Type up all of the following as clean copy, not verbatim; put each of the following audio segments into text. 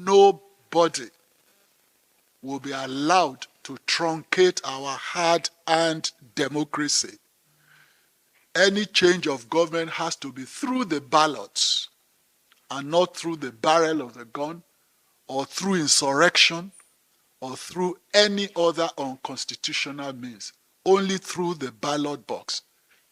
nobody will be allowed to truncate our hard-earned democracy. Any change of government has to be through the ballots and not through the barrel of the gun or through insurrection or through any other unconstitutional means. Only through the ballot box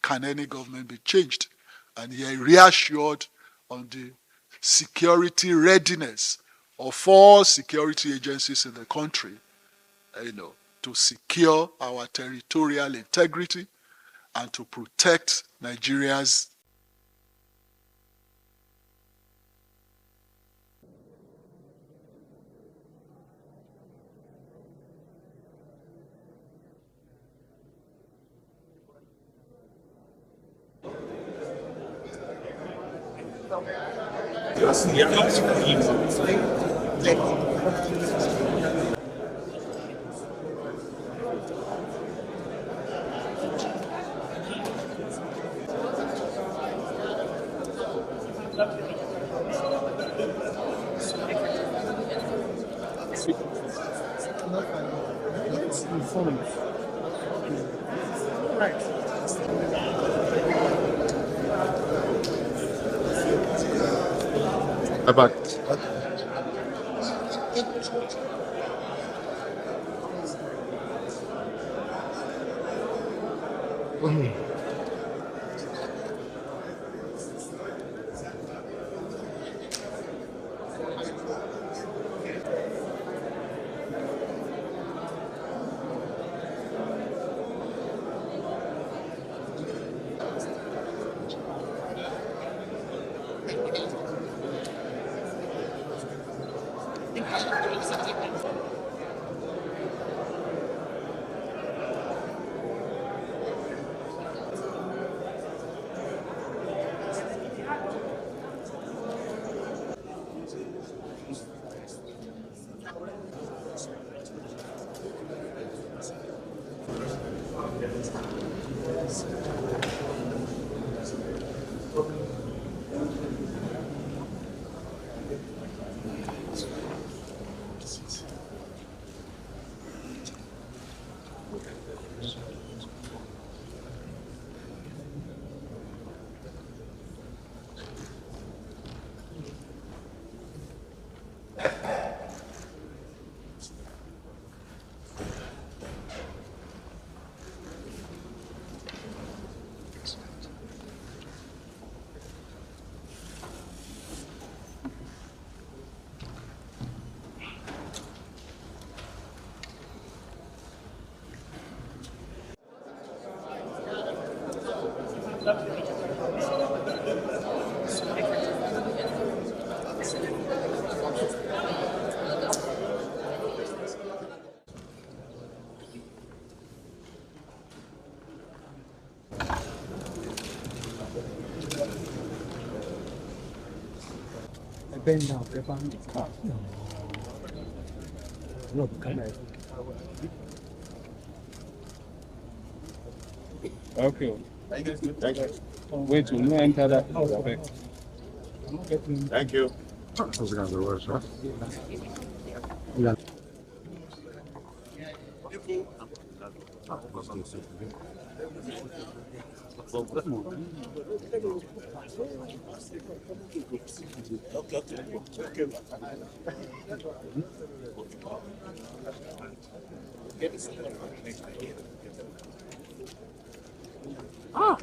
can any government be changed. And he reassured on the security readiness of all security agencies in the country, to secure our territorial integrity and to protect Nigeria's About bend down, no, okay. Wait till you enter that. Thank you. Yeah. Ah,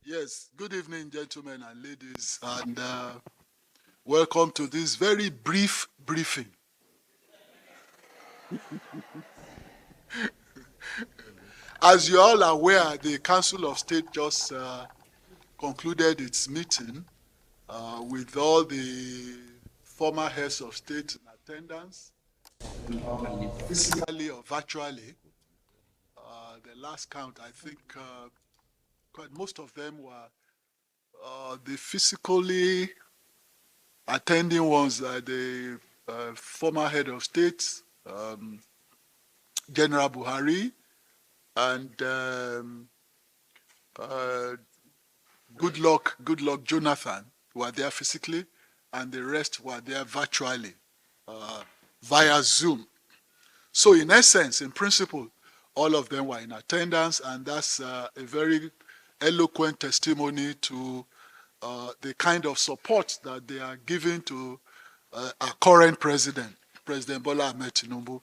Yes, good evening, gentlemen and ladies, and welcome to this very brief briefing. As you're all aware, the Council of State just concluded its meeting with all the former heads of state in attendance, physically or virtually. The last count, I think quite most of them were they physically Attending ones are the former head of state, General Buhari, and uh, Good luck Jonathan were there physically, and the rest were there virtually via Zoom. So in essence, in principle, all of them were in attendance, and that's a very eloquent testimony to the kind of support that they are giving to our current president, President Bola Ahmed Tinubu.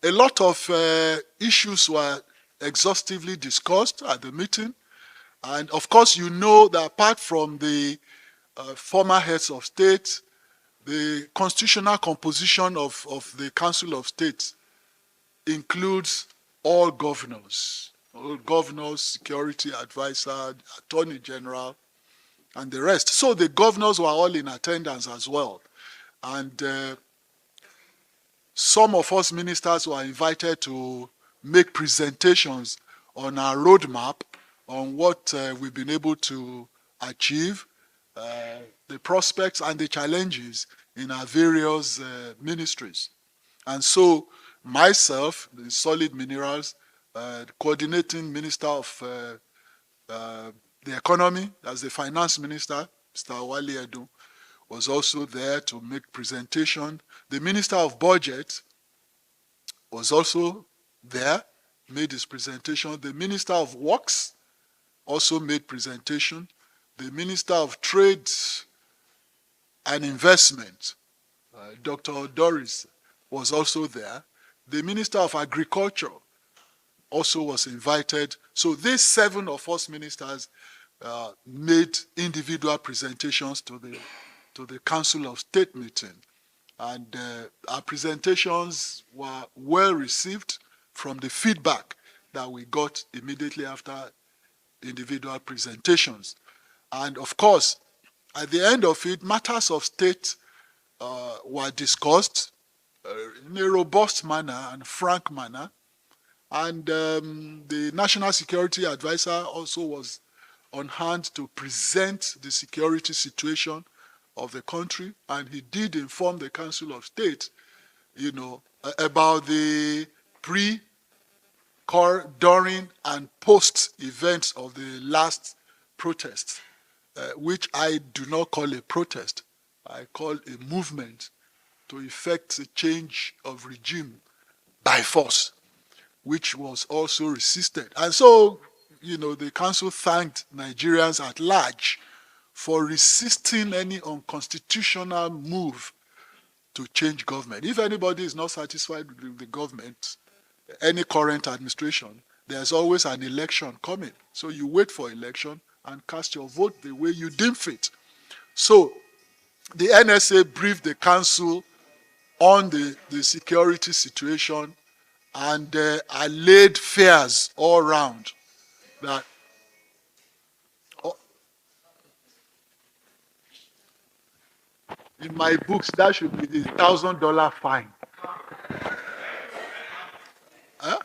A lot of issues were exhaustively discussed at the meeting. And of course, you know that apart from the former heads of state, the constitutional composition of the Council of State includes all governors, security advisor, attorney general, and the rest. So the governors were all in attendance as well. And some of us ministers were invited to make presentations on our roadmap on what we've been able to achieve, the prospects and the challenges in our various ministries. And so myself, the Solid Minerals, coordinating minister of the economy, as the finance minister, Mr. Wale Edu, was also there to make presentation. The minister of budget was also there, made his presentation. The minister of works also made presentation. The minister of trade and investment, Dr. Doris, was also there. The minister of agriculture also was invited. So these 7 of us ministers made individual presentations to the Council of State meeting. And our presentations were well received from the feedback that we got immediately after individual presentations. And of course, at the end of it, matters of state were discussed in a robust manner and frank manner. And the National Security Advisor also was on hand to present the security situation of the country, and he did inform the Council of State, about the pre, during, and post events of the last protest, which I do not call a protest. I call a movement to effect a change of regime by force, which was also resisted. And so, the council thanked Nigerians at large for resisting any unconstitutional move to change government. If anybody is not satisfied with the government, any current administration, there's always an election coming. So you wait for election and cast your vote the way you deem fit. So the NSA briefed the council on the security situation and allayed fears all around that in my books that should be the $1,000 fine. Huh?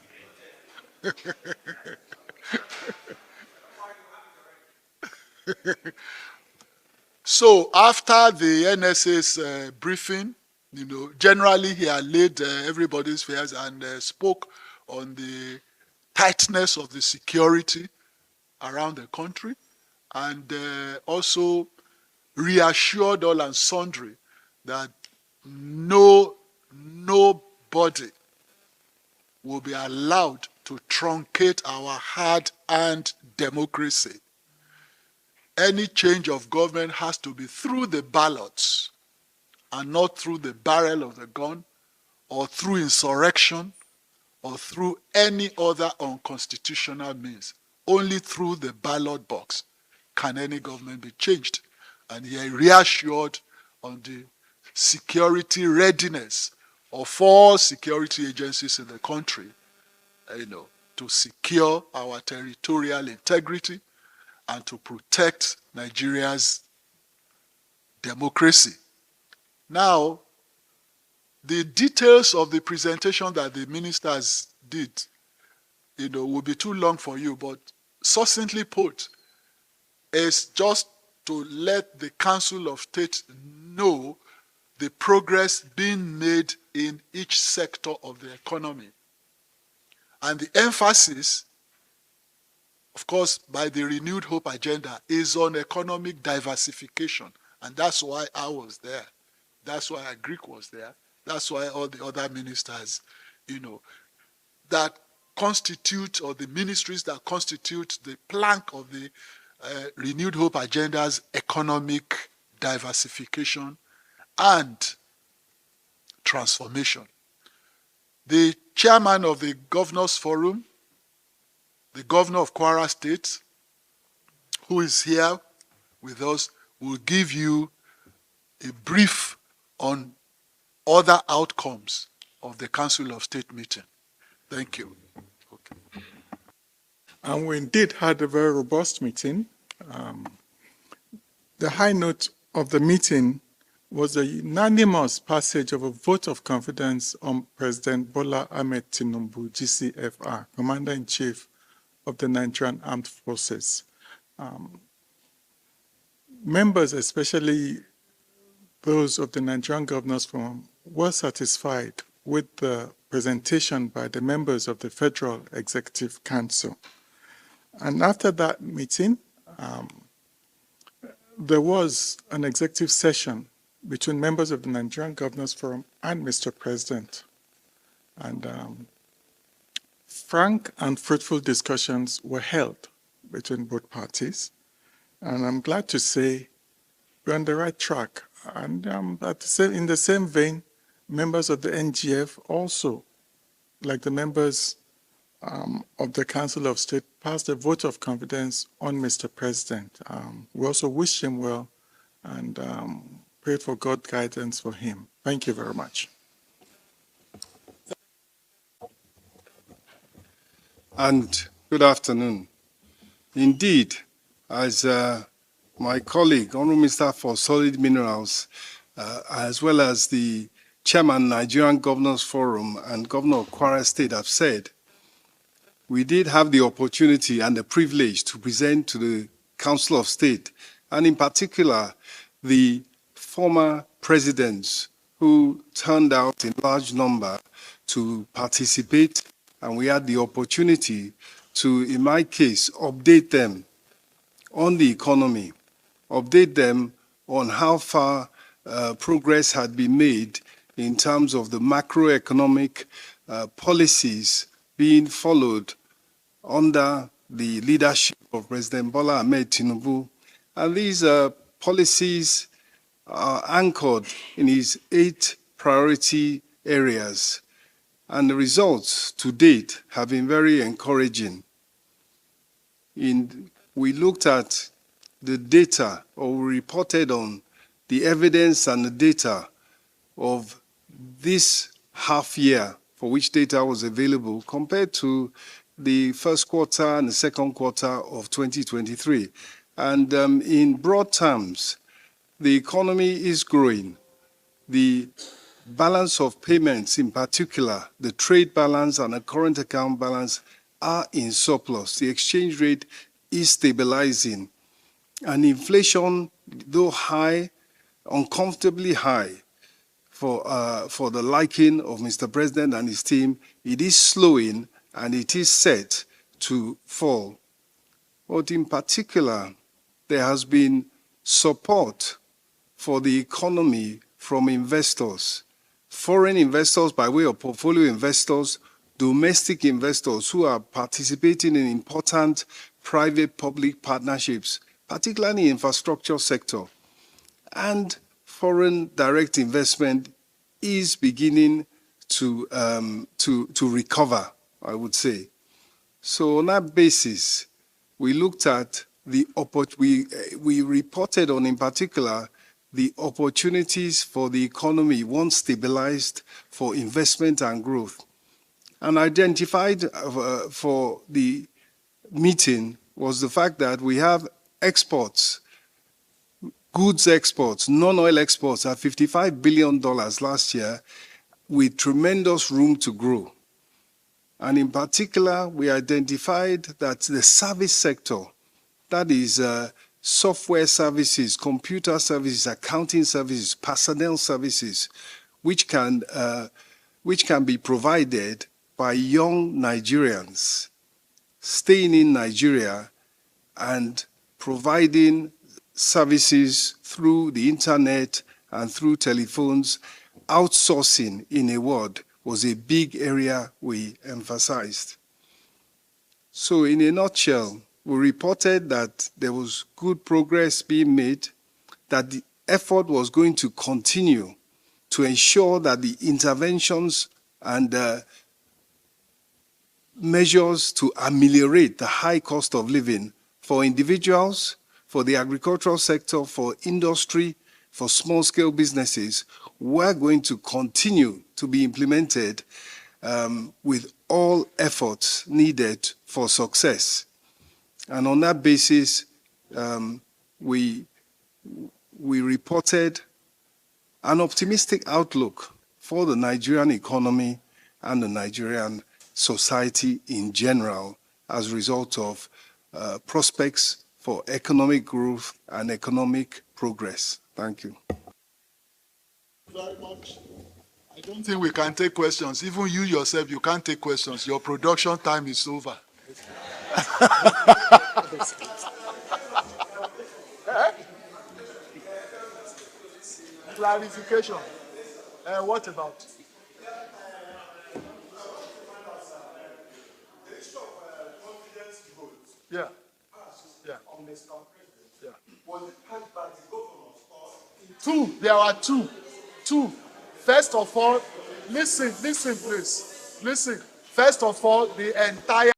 So after the NSA's briefing, generally he allayed everybody's fears and spoke on the tightness of the security around the country, and also reassured all and sundry that nobody will be allowed to truncate our hard-earned democracy. Any change of government has to be through the ballots and not through the barrel of the gun or through insurrection or through any other unconstitutional means. Only through the ballot box can any government be changed. And he reassured on the security readiness of all security agencies in the country, to secure our territorial integrity and to protect Nigeria's democracy. Now, the details of the presentation that the ministers did, will be too long for you, but succinctly put, is just to let the Council of State know the progress being made in each sector of the economy. And the emphasis, of course, by the Renewed Hope agenda is on economic diversification. And that's why I was there. That's why Greek was there. That's why all the other ministers, that constitute, or the ministries that constitute the plank of the Renewed Hope agenda's economic diversification and transformation. The chairman of the Governors Forum, the governor of Kwara State, who is here with us, will give you a brief on other outcomes of the Council of State meeting. Thank you. Okay. And we indeed had a very robust meeting. The high note of the meeting was a unanimous passage of a vote of confidence on President Bola Ahmed Tinubu, GCFR, Commander-in-Chief of the Nigerian Armed Forces. Members, especially those of the Nigerian Governors Forum, were satisfied with the presentation by the members of the Federal Executive Council. And after that meeting, there was an executive session between members of the Nigerian Governors Forum and Mr. President. And frank and fruitful discussions were held between both parties. And I'm glad to say we're on the right track. And in the same vein, members of the NGF also, like the members of the Council of State, passed a vote of confidence on Mr. President. We also wish him well and pray for God's guidance for him. Thank you very much. And good afternoon. Indeed, as my colleague, Honorable Minister for Solid Minerals, as well as the Chairman, Nigerian Governors Forum, and Governor of Kwara State have said, we did have the opportunity and the privilege to present to the Council of State, and in particular, the former presidents who turned out in large number to participate, and we had the opportunity to, in my case, update them on the economy, update them on how far progress had been made in terms of the macroeconomic policies being followed under the leadership of President Bola Ahmed Tinubu. And these policies are anchored in his 8 priority areas. And the results to date have been very encouraging. We looked at the data, or we reported on the evidence and the data of this half year for which data was available compared to the first quarter and the second quarter of 2023. And in broad terms, the economy is growing. The balance of payments, in particular, the trade balance and the current account balance, are in surplus. The exchange rate is stabilizing. And inflation, though high, uncomfortably high for the liking of Mr. President and his team, it is slowing and it is set to fall. But in particular, there has been support for the economy from investors, foreign investors by way of portfolio investors, domestic investors who are participating in important private-public partnerships, particularly in the infrastructure sector. And foreign direct investment is beginning to recover, I would say. So on that basis, we looked at we reported on, in particular, the opportunities for the economy once stabilized for investment and growth. And identified for the meeting was the fact that we have exports, goods exports, non-oil exports at $55 billion last year, with tremendous room to grow. And in particular, we identified that the service sector, that is software services, computer services, accounting services, personnel services, which can be provided by young Nigerians staying in Nigeria and providing services through the internet and through telephones. Outsourcing, in a word, was a big area we emphasized. So in a nutshell, we reported that there was good progress being made, that the effort was going to continue to ensure that the interventions and measures to ameliorate the high cost of living for individuals, for the agricultural sector, for industry, for small-scale businesses, were going to continue to be implemented with all efforts needed for success. And on that basis, we reported an optimistic outlook for the Nigerian economy and the Nigerian society in general as a result of prospects for economic growth and economic progress. Thank you. Very much. I don't think we can take questions. Even you yourself, you can't take questions. Your production time is over. Clarification. What about? Yeah. Yeah. Yeah. Two. There are two. Two. First of all, listen, please. Listen. First of all, the entire